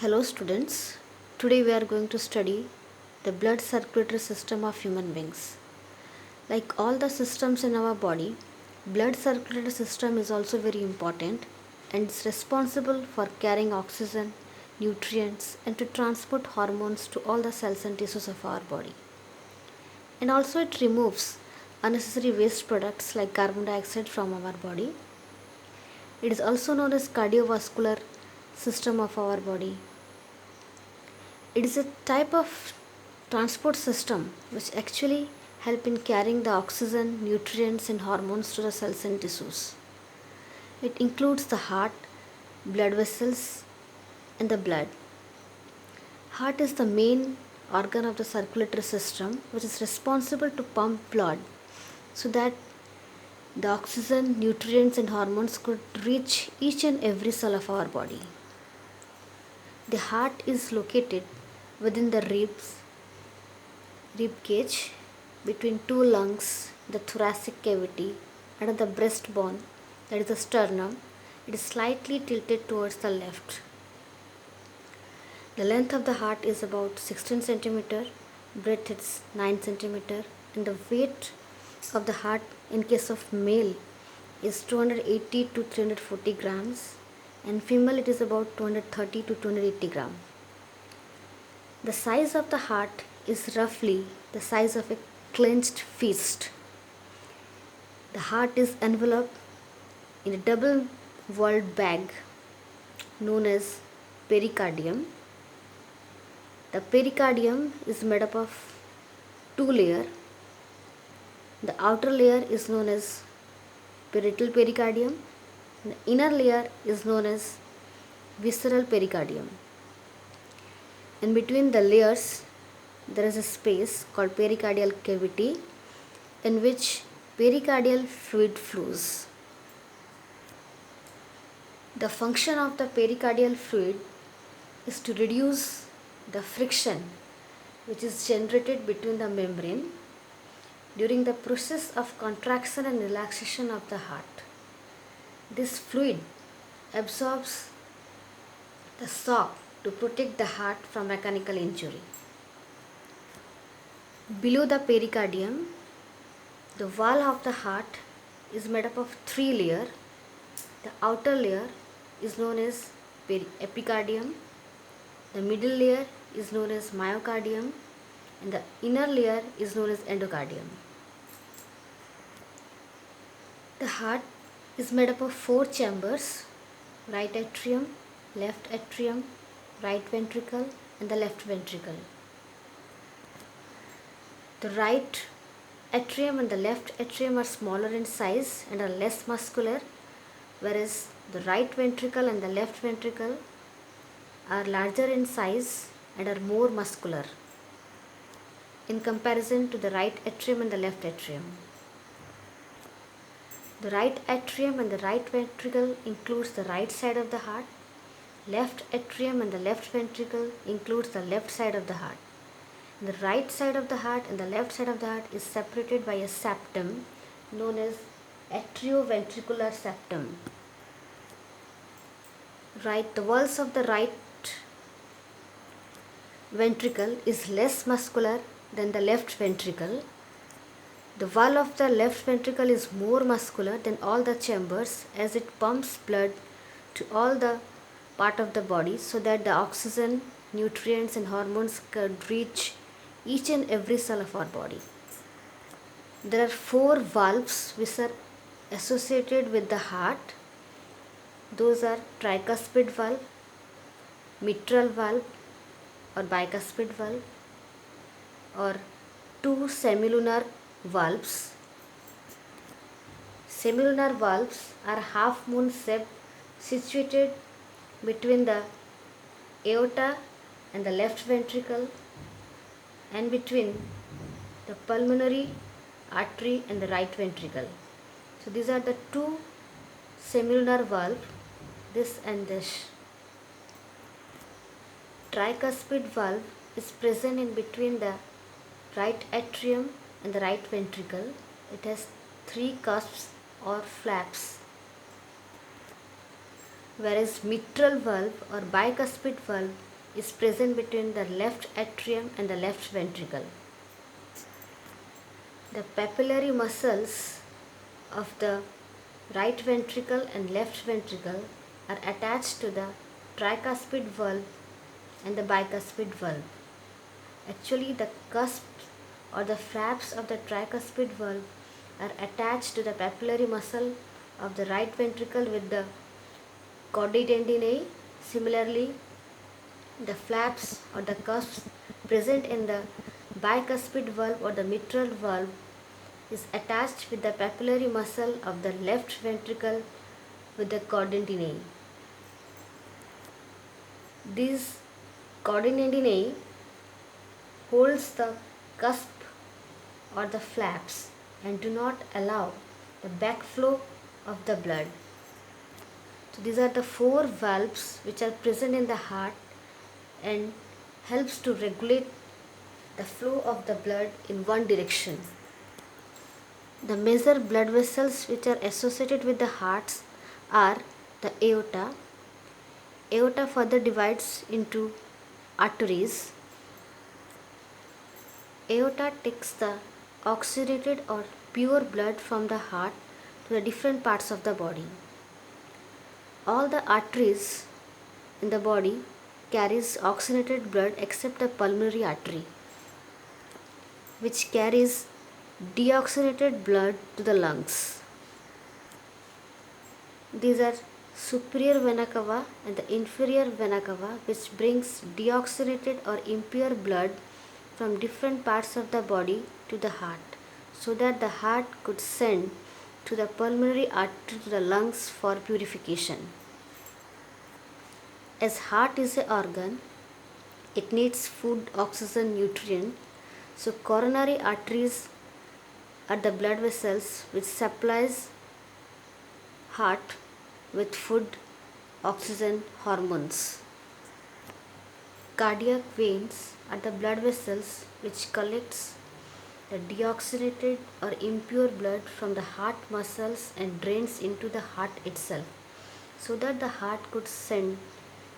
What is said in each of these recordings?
Hello students, today we are going to study the blood circulatory system of human beings. Like all the systems in our body, blood circulatory system is also very important and is responsible for carrying oxygen, nutrients and to transport hormones to all the cells and tissues of our body. And also it removes unnecessary waste products like carbon dioxide from our body. It is also known as cardiovascular system of our body. It is a type of transport system which actually help in carrying the oxygen, nutrients and hormones to the cells and tissues. It includes the heart, blood vessels and the blood. Heart is the main organ of the circulatory system which is responsible to pump blood so that the oxygen, nutrients and hormones could reach each and every cell of our body. The heart is located within the rib cage between two lungs, the thoracic cavity and the breastbone, that is the sternum. It is slightly tilted towards the left. The length of the heart is about 16 centimeter, breadth is 9 centimeter, and the weight of the heart in case of male is 280 to 340 grams and female it is about 230 to 280 grams. The size of the heart is roughly the size of a clenched fist. The heart is enveloped in a double walled bag known as pericardium. The pericardium is made up of two layers. The outer layer is known as parietal pericardium. The inner layer is known as visceral pericardium. In between the layers, there is a space called pericardial cavity in which pericardial fluid flows. The function of the pericardial fluid is to reduce the friction which is generated between the membrane during the process of contraction and relaxation of the heart. This fluid absorbs the shock to protect the heart from mechanical injury. Below the pericardium, the wall of the heart is made up of three layers. The outer layer is known as epicardium, the middle layer is known as myocardium, and the inner layer is known as endocardium. The heart is made up of four chambers: right atrium, left atrium, right ventricle and the left ventricle. The right atrium and the left atrium are smaller in size and are less muscular, whereas the right ventricle and the left ventricle are larger in size and are more muscular in comparison to the right atrium and the left atrium. The right atrium and the right ventricle includes the right side of the heart. Left atrium and the left ventricle includes the left side of the heart. The right side of the heart and the left side of the heart is separated by a septum known as atrioventricular septum. The walls of the right ventricle is less muscular than the left ventricle. The wall of the left ventricle is more muscular than all the chambers as it pumps blood to all the part of the body so that the oxygen, nutrients and hormones could reach each and every cell of our body. There are four valves which are associated with the heart. Those are tricuspid valve, mitral valve or bicuspid valve, or two semilunar valves. Semilunar valves are half moon shaped situated between the aorta and the left ventricle and between the pulmonary artery and the right ventricle. So these are the two semilunar valves, this and this. Tricuspid valve is present in between the right atrium and the right ventricle. It has three cusps or flaps. Whereas mitral valve or bicuspid valve is present between the left atrium and the left ventricle. The papillary muscles of the right ventricle and left ventricle are attached to the tricuspid valve and the bicuspid valve. Actually, the cusps or the flaps of the tricuspid valve are attached to the papillary muscle of the right ventricle with the chordae tendineae. Similarly, the flaps or the cusps present in the bicuspid valve or the mitral valve is attached with the papillary muscle of the left ventricle with the chordae tendineae. These chordae tendineae holds the cusp or the flaps and do not allow the backflow of the blood. So these are the four valves which are present in the heart and helps to regulate the flow of the blood in one direction. The major blood vessels which are associated with the hearts are the aorta. Aorta further divides into arteries. Aorta takes the oxygenated or pure blood from the heart to the different parts of the body. All the arteries in the body carries oxygenated blood except the pulmonary artery, which carries deoxygenated blood to the lungs. These are superior vena cava and the inferior vena cava, which brings deoxygenated or impure blood from different parts of the body to the heart, so that the heart could send to the pulmonary artery to the lungs for purification. As heart is an organ, it needs food, oxygen, nutrient. So coronary arteries are the blood vessels which supplies heart with food, oxygen, hormones. Cardiac veins are the blood vessels which collects the deoxygenated or impure blood from the heart muscles and drains into the heart itself, so that the heart could send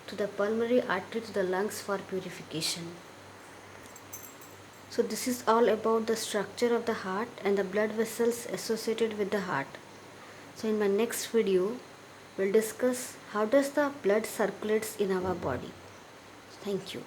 to the pulmonary artery to the lungs for purification. So this is all about the structure of the heart and the blood vessels associated with the heart. So in my next video, we'll discuss how does the blood circulates in our body. Thank you.